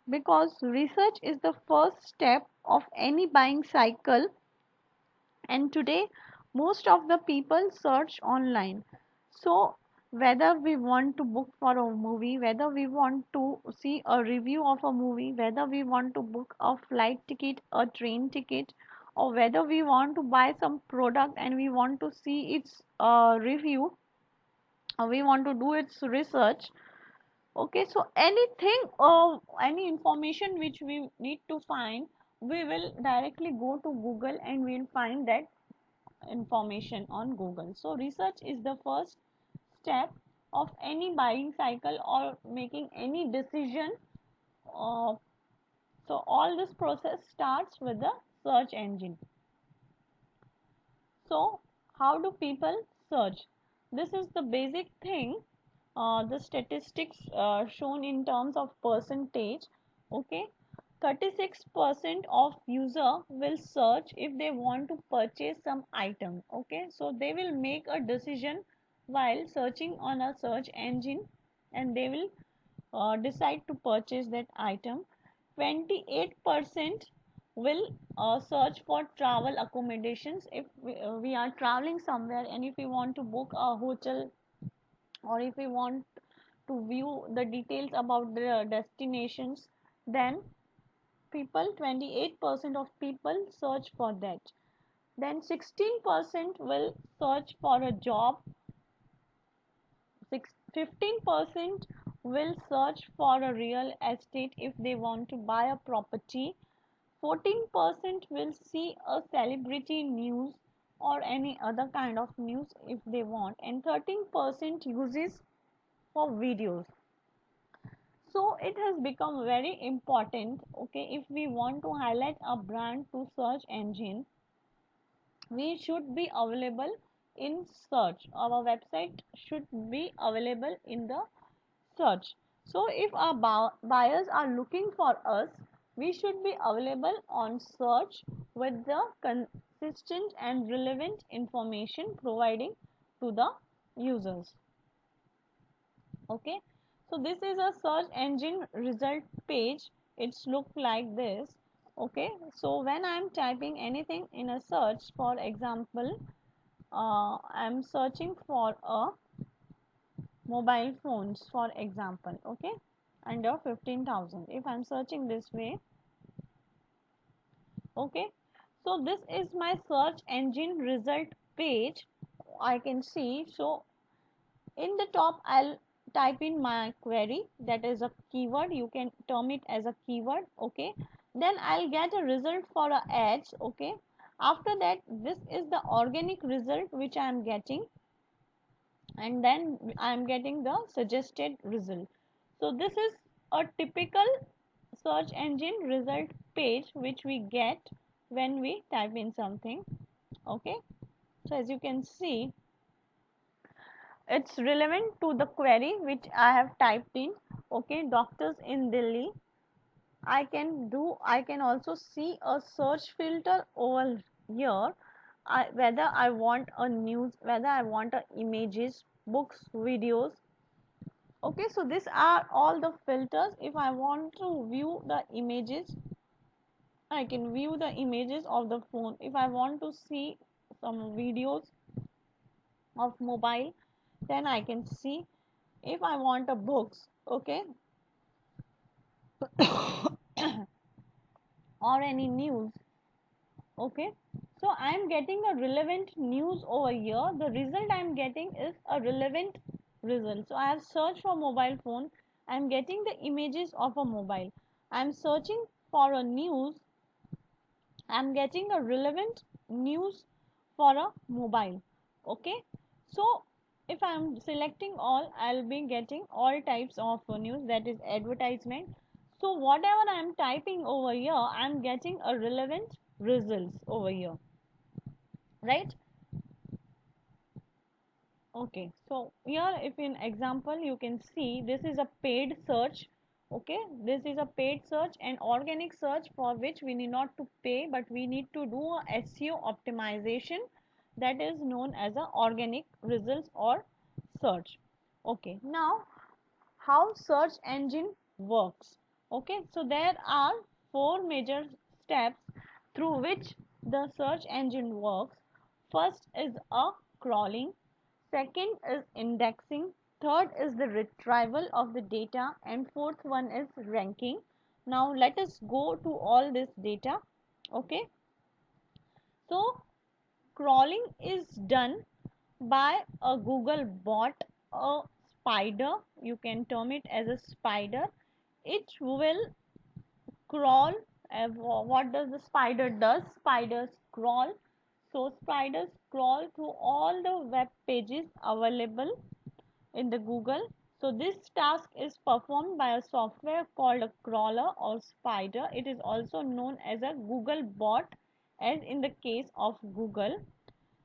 because research is the first step of any buying cycle, and today most of the people search online. So whether we want to book for a movie, whether we want to see a review of a movie, whether we want to book a flight ticket, a train ticket, or whether we want to buy some product and we want to see its review, or we want to do its research. Okay, so anything or any information which we need to find, we will directly go to Google and we'll find that information on Google. So research is the first step of any buying cycle or making any decision. uh, so all this process starts with the search engine. So how do people search? This is the basic thing. The statistics shown in terms of percentage. Okay, 36% of user will search if they want to purchase some item. Okay, so they will make a decision while searching on a search engine, and they will decide to purchase that item. 28% will search for travel accommodations. If we are traveling somewhere and if we want to book a hotel, or if we want to view the details about the destinations, then people 28% of people search for that. Then 16% will search for a job. 15% will search for a real estate if they want to buy a property. 14% will see a celebrity news or any other kind of news if they want, and 13% uses for videos. So it has become very important. Okay, if we want to highlight a brand to search engine, we should be available in search. Our website should be available in the search. So if our buyers are looking for us, we should be available on search with the consistent and relevant information providing to the users. Okay, so this is a search engine result page. It's look like this. Okay, so when I'm typing anything in a search, for example, I'm searching for a mobile phones, for example. Okay, under 15,000, if I'm searching this way. Okay, so this is my search engine result page. I can see. So in the top, I'll type in my query, that is a keyword, you can term it as a keyword. Okay, then I'll get a result for a ads. Okay, after that, this is the organic result which I am getting, and then I am getting the suggested result. So this is a typical search engine result page which we get when we type in something. Okay, so as you can see, it's relevant to the query which I have typed in. Okay, doctors in Delhi. I can also see a search filter over here. Whether I want a news, whether I want a images, books, videos. Okay, so these are all the filters. If I want to view the images, I can view the images of the phone. If I want to see some videos of mobile, then I can see. If I want a books, okay, or any news, okay, so I am getting a relevant news over here. The result I am getting is a relevant result. So I have searched for mobile phone, I am getting the images of a mobile. I am searching for a news, I am getting a relevant news for a mobile. Okay, so if I am selecting all, I'll be getting all types of news, that is advertisement. So whatever I am typing over here, I am getting a relevant results over here, right? Okay, so here if in example you can see, this is a paid search. Okay, this is a paid search and organic search, for which we need not to pay, but we need to do a SEO optimization, that is known as a organic results or search. Okay, now how search engine works. Okay, so there are four major steps through which the search engine works. First is a crawling, second is indexing, third is the retrieval of the data, and fourth one is ranking. Now let us go to all this data. Okay, so crawling is done by a Google bot, a spider, you can term it as a spider. It will crawl. What does the spider does? Spiders crawl. So spiders crawl through all the web pages available in the Google. So this task is performed by a software called a crawler or spider. It is also known as a Google bot, as in the case of Google.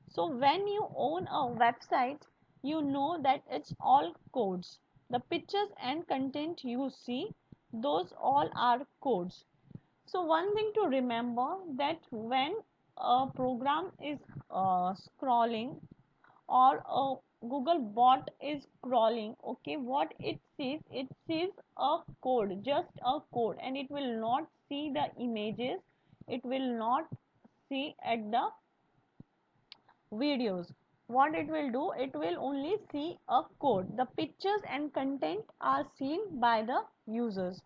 So when you own a website, you know that it's all codes. The pictures and content you see, those all are codes. So one thing to remember, that when a program is scrolling, or a Google bot is crawling, okay, what it sees a code, just a code, and it will not see the images, it will not see at the videos. What it will do, it will only see a code. The pictures and content are seen by the users.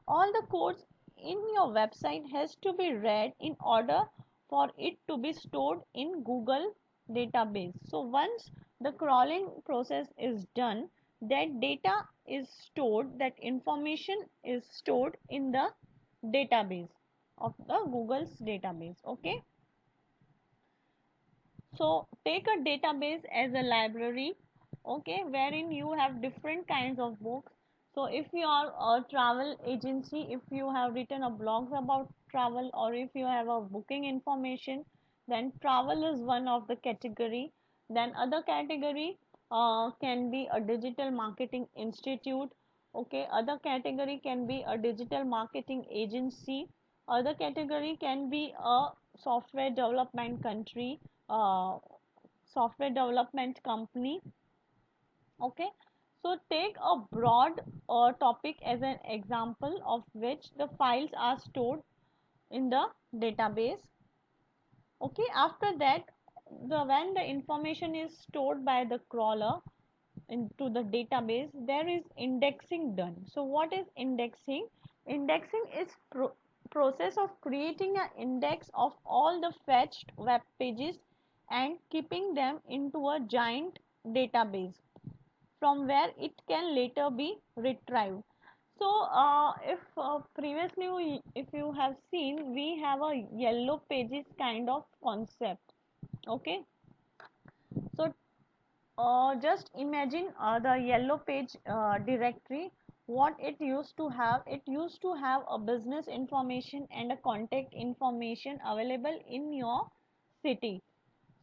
All the codes in your website has to be read in order for it to be stored in Google database. So once the crawling process is done, that data is stored, that information is stored in the database of the Google's database. Okay, so take a database as a library, okay, wherein you have different kinds of books. So if you are a travel agency, if you have written a blogs about travel, or if you have a booking information, then travel is one of the category. Then other category can be a digital marketing institute. Okay, other category can be a digital marketing agency. Other category can be a software development country, uh, software development company. Okay, so take a broad topic as an example of which the files are stored in the database. Okay, after that, when the information is stored by the crawler into the database, there is indexing done. So what is indexing? Indexing is process of creating an index of all the fetched web pages and keeping them into a giant database from where it can later be retrieved. So if previously if you have seen, we have a yellow pages kind of concept. Okay, so just imagine the yellow page directory. What it used to have, it used to have a business information and a contact information available in your city.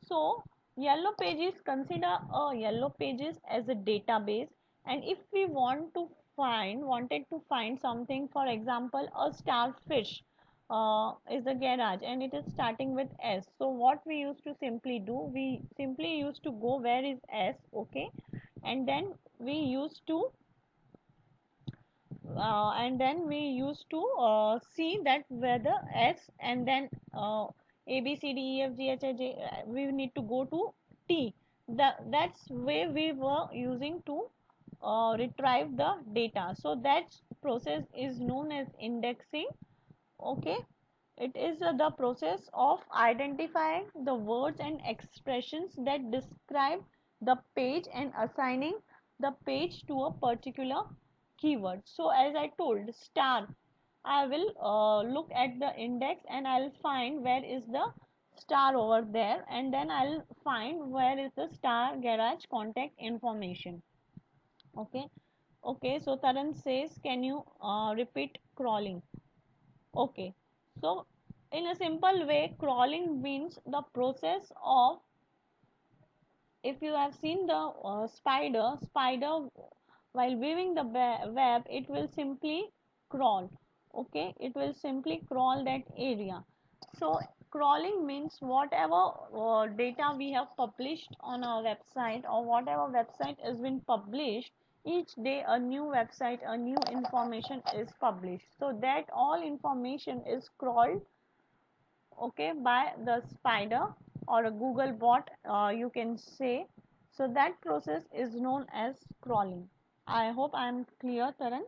So yellow pages, consider a yellow pages as a database, and if we wanted to find something, for example a starfish is a garage and it is starting with S. So what we used to simply do, we simply used to go where is S, okay, and then we used to see that whether S, and then A B C D E F G H I J, we need to go to T. That's way we were using to retrieve the data. So that process is known as indexing. Okay, it is the process of identifying the words and expressions that describe the page and assigning the page to a particular keyword. So as I told, star, I will look at the index and I'll find where is the star over there, and then I'll find where is the star garage contact information. Okay, okay, so Taran says, can you repeat crawling? Okay, so in a simple way, crawling means the process of, if you have seen the spider while weaving the web, it will simply crawl. Okay, it will simply crawl that area. So crawling means whatever data we have published on our website, or whatever website has been published, each day a new website, a new information is published. So that all information is crawled, okay, by the spider or a Google bot, you can say. So that process is known as crawling. I hope I am clear, Taran,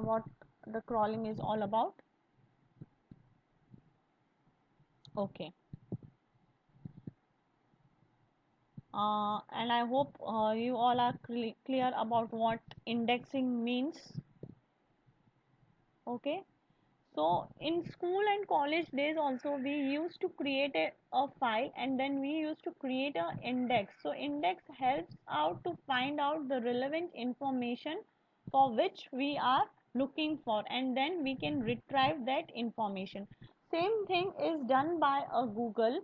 what the crawling is all about. Okay. And I hope you all are clear about what indexing means. Okay. So in school and college days also we used to create a file, and then we used to create a index. So index helps out to find out the relevant information for which we are looking for, and then we can retrieve that information. Same thing is done by a Google.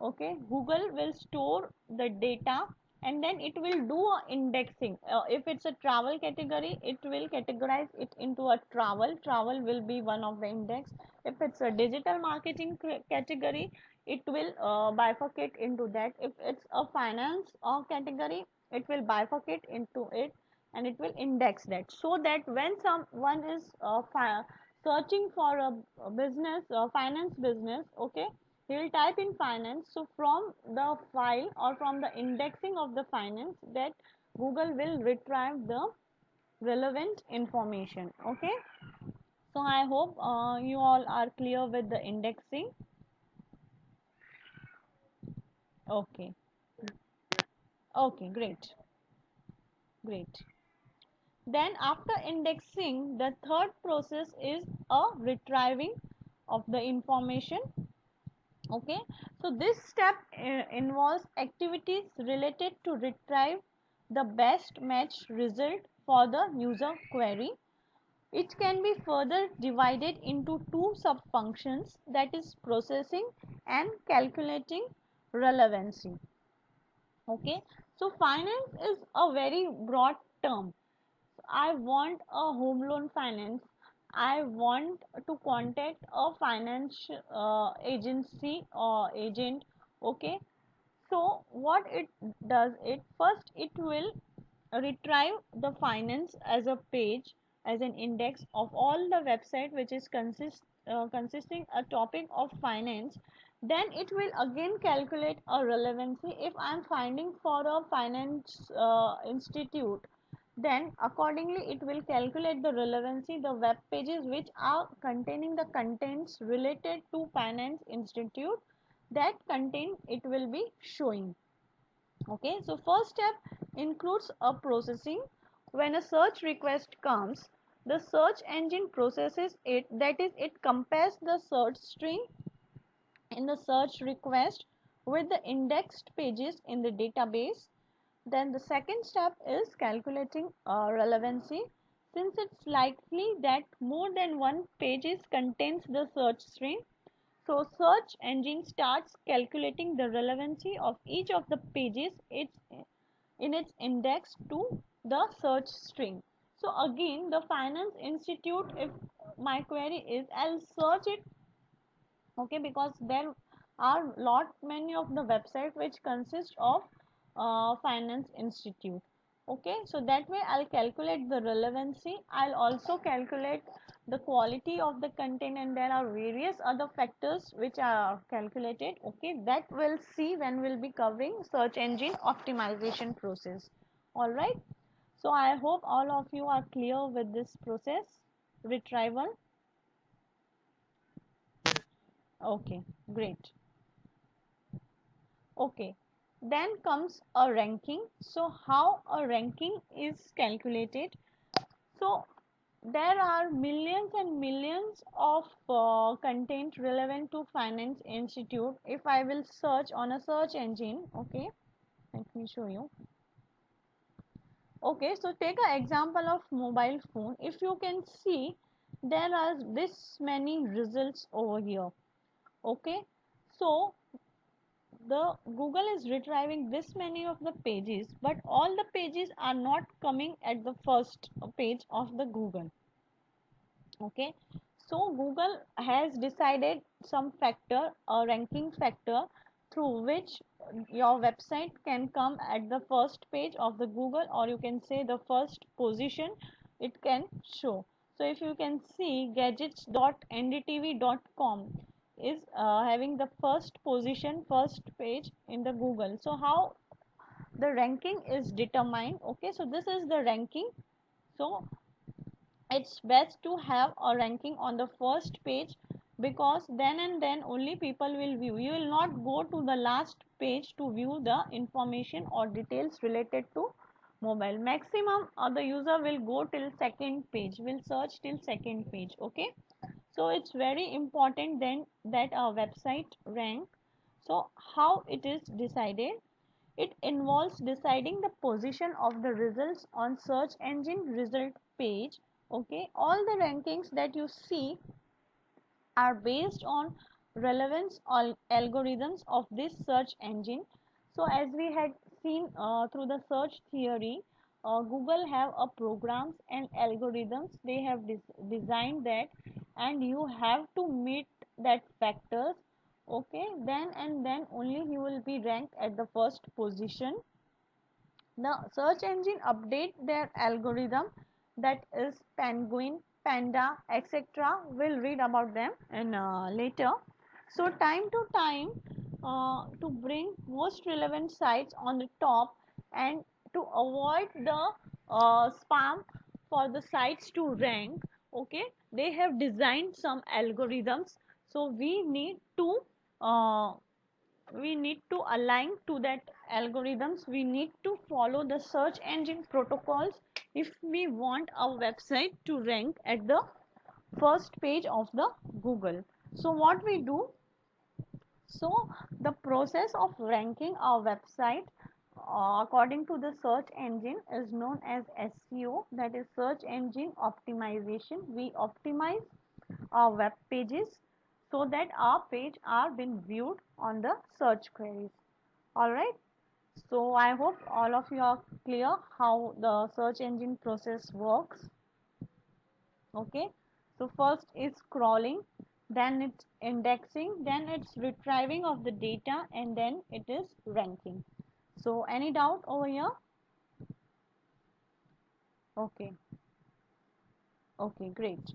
Okay, Google will store the data, and then it will do a indexing. If it's a travel category, it will categorize it into a travel will be one of the index. If it's a digital marketing category, it will bifurcate into that. If it's a finance category, it will bifurcate into it, and it will index that, so that when someone is searching for a business, finance business, okay, he will type in finance. So from the file or from the indexing of the finance, that Google will retrieve the relevant information. Okay, so I hope you all are clear with the indexing. Okay, okay, great, great. Then after indexing, the third process is a retrieving of the information. Okay, so this step involves activities related to retrieve the best match result for the user query. It can be further divided into two sub-functions, that is processing and calculating relevancy. Okay, so finance is a very broad term. I want a home loan finance. I want to contact a finance agency or agent. Okay, so what it does, it first it will retrieve the finance as a page, as an index of all the website which is consisting a topic of finance. Then it will again calculate a relevancy. If I am finding for a finance institute, then accordingly it will calculate the relevancy, the web pages which are containing the contents related to finance institute, that content it will be showing. Okay, so first step includes a processing. When a search request comes, the search engine processes it, that is, it compares the search string in the search request with the indexed pages in the database. Then the second step is calculating relevancy. Since it's likely that more than one page contains the search string, so search engine starts calculating the relevancy of each of the pages in its index to the search string. So again, the finance institute, if my query is, I'll search it, okay, because there are lot many of the website which consist of finance institute. Okay, so that way I'll calculate the relevancy. I'll also calculate the quality of the content, and there are various other factors which are calculated. Okay, that we'll see when we'll be covering search engine optimization process. All right, so I hope all of you are clear with this process retrieval. Okay, great. Okay, then comes a ranking. So how a ranking is calculated? So there are millions and millions of content relevant to finance institute. If I will search on a search engine, okay, let me show you. Okay, so take an example of mobile phone. If you can see, there are this many results over here. Okay, so the Google is retrieving this many of the pages, but all the pages are not coming at the first page of the Google. Okay, so Google has decided some factor, a ranking factor, through which your website can come at the first page of the Google, or you can say the first position it can show. So if you can see, gadgets.ndtv.com is having the first position, first page in the Google. So how the ranking is determined? Okay, so this is the ranking. So it's best to have a ranking on the first page, because then and then only people will view. You will not go to the last page to view the information or details related to mobile. Maximum the user will go till second page, will search till second page. Okay, so it's very important then that our website rank. So how it is decided? It involves deciding the position of the results on search engine result page. Okay, all the rankings that you see are based on relevance or algorithms of this search engine. So as we had seen through the search theory, Google have a programs and algorithms they have designed that, and you have to meet that factors. Okay, then and then only you will be ranked at the first position. The search engine update their algorithm, that is Penguin, Panda, etc. We'll read about them in later. So time to time, to bring most relevant sites on the top and to avoid the spam for the sites to rank. Okay, they have designed some algorithms. So uh, we need to align to that algorithms. We need to follow the search engine protocols if we want our website to rank at the first page of the Google. So what we do? So the process of ranking our website according to the search engine is known as SEO, that is search engine optimization. We optimize our web pages so that our page are being viewed on the search queries. All right, so I hope all of you are clear how the search engine process works. Okay, so first is crawling, then it's indexing, then it's retrieving of the data, and then it is ranking. So any doubt over here? Okay, okay, great.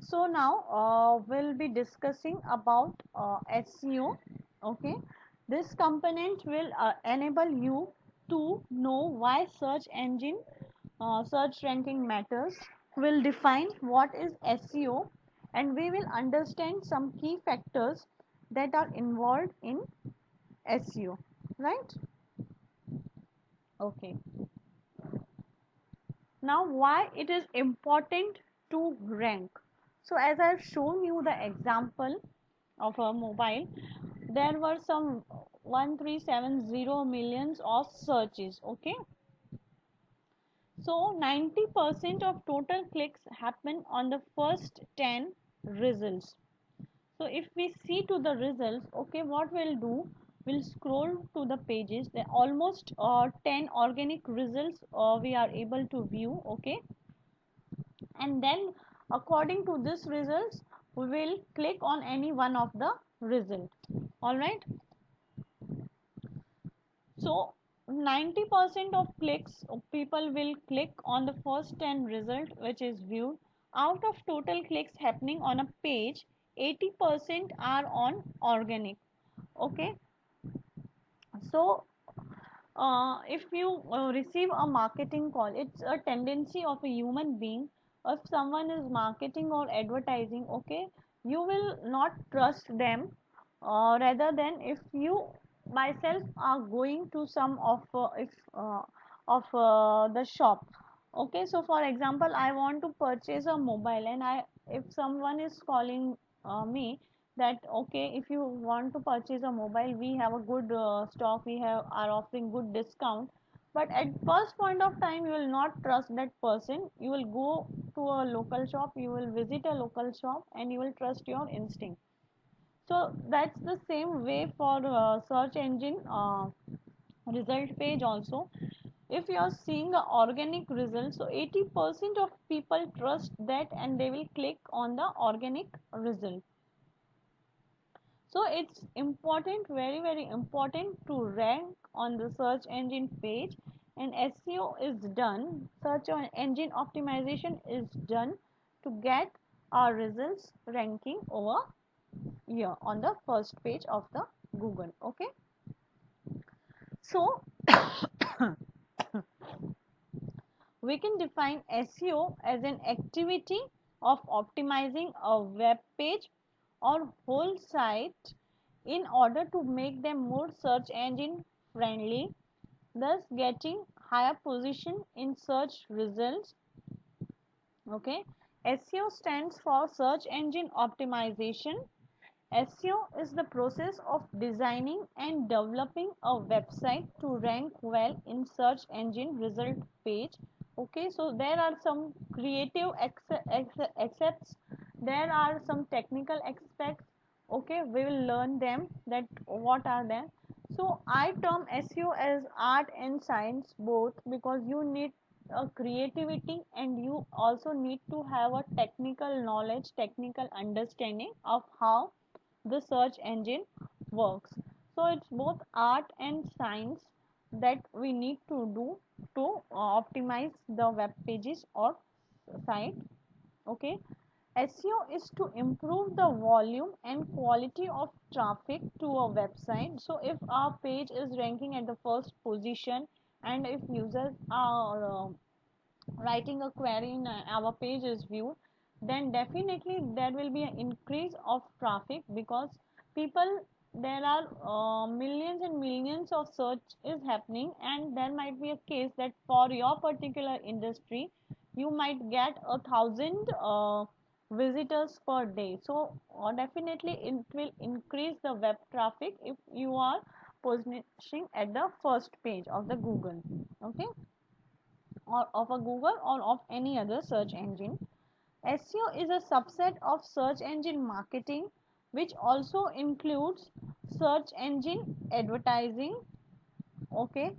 So now we'll be discussing about SEO. Okay, this component will enable you to know why search ranking matters. We'll define what is SEO, and we will understand some key factors that are involved in SEO, right? Okay, now why it is important to rank? So as I've shown you the example of a mobile, there were some 1370 millions of searches. Okay, so 90% of total clicks happen on the first 10 results. So if we see to the results, okay, what we'll do, we'll scroll to the pages. There almost 10 organic results we are able to view. Okay, and then according to this results, we will click on any one of the result. All right, so 90% of clicks, people will click on the first 10 result which is viewed. Out of total clicks happening on a page, 80% are on organic. Okay, so if you receive a marketing call, it's a tendency of a human being. If someone is marketing or advertising, okay, you will not trust them, rather than if you myself are going to some of if of the shop. Okay, so for example, I want to purchase a mobile, and if someone is calling me that okay, if you want to purchase a mobile, we have a good stock, we have are offering good discount. But at first point of time, you will not trust that person. You will go to a local shop, you will visit a local shop, and you will trust your instinct. So that's the same way for search engine result page also. If you are seeing the organic results, so 80% of people trust that, and they will click on the organic result. So it's important, very important to rank on the search engine page, and SEO is done, search engine optimization is done to get our results ranking over here on the first page of the Google. Okay, so we can define SEO as an activity of optimizing a web page or whole site in order to make them more search engine friendly, thus getting higher position in search results. Okay, SEO stands for search engine optimization. SEO is the process of designing and developing a website to rank well in search engine result page. Okay, so there are some creative aspects, there are some technical aspects. Okay, we will learn them, that what are them. So I term SEO as art and science both, because you need a creativity and you also need to have a technical knowledge, technical understanding of how the search engine works. So it's both art and science that we need to do to optimize the web pages or site. Okay, SEO is to improve the volume and quality of traffic to a website. So if our page is ranking at the first position and if users are writing a query in our page is viewed, then definitely there will be an increase of traffic, because people, there are millions and millions of search is happening, and there might be a case that for your particular industry you might get 1,000 visitors per day. So definitely it will increase the web traffic if you are positioning at the first page of the Google. Okay, or of a Google or of any other search engine. SEO is a subset of search engine marketing, which also includes search engine advertising. Okay,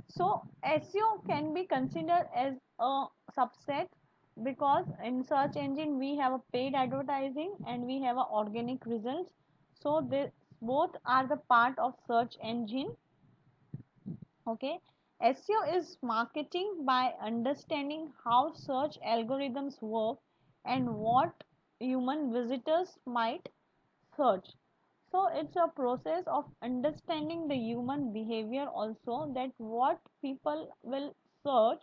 so SEO can be considered as a subset, because in search engine we have a paid advertising and we have a organic results. So they both are the part of search engine. Okay, SEO is marketing by understanding how search algorithms work and what human visitors might search. So it's a process of understanding the human behavior also, that what people will search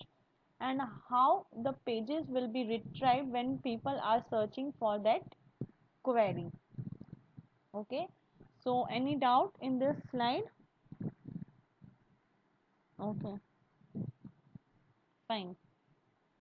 and how the pages will be retrieved when people are searching for that query. Okay, so any doubt in this slide? Okay, fine.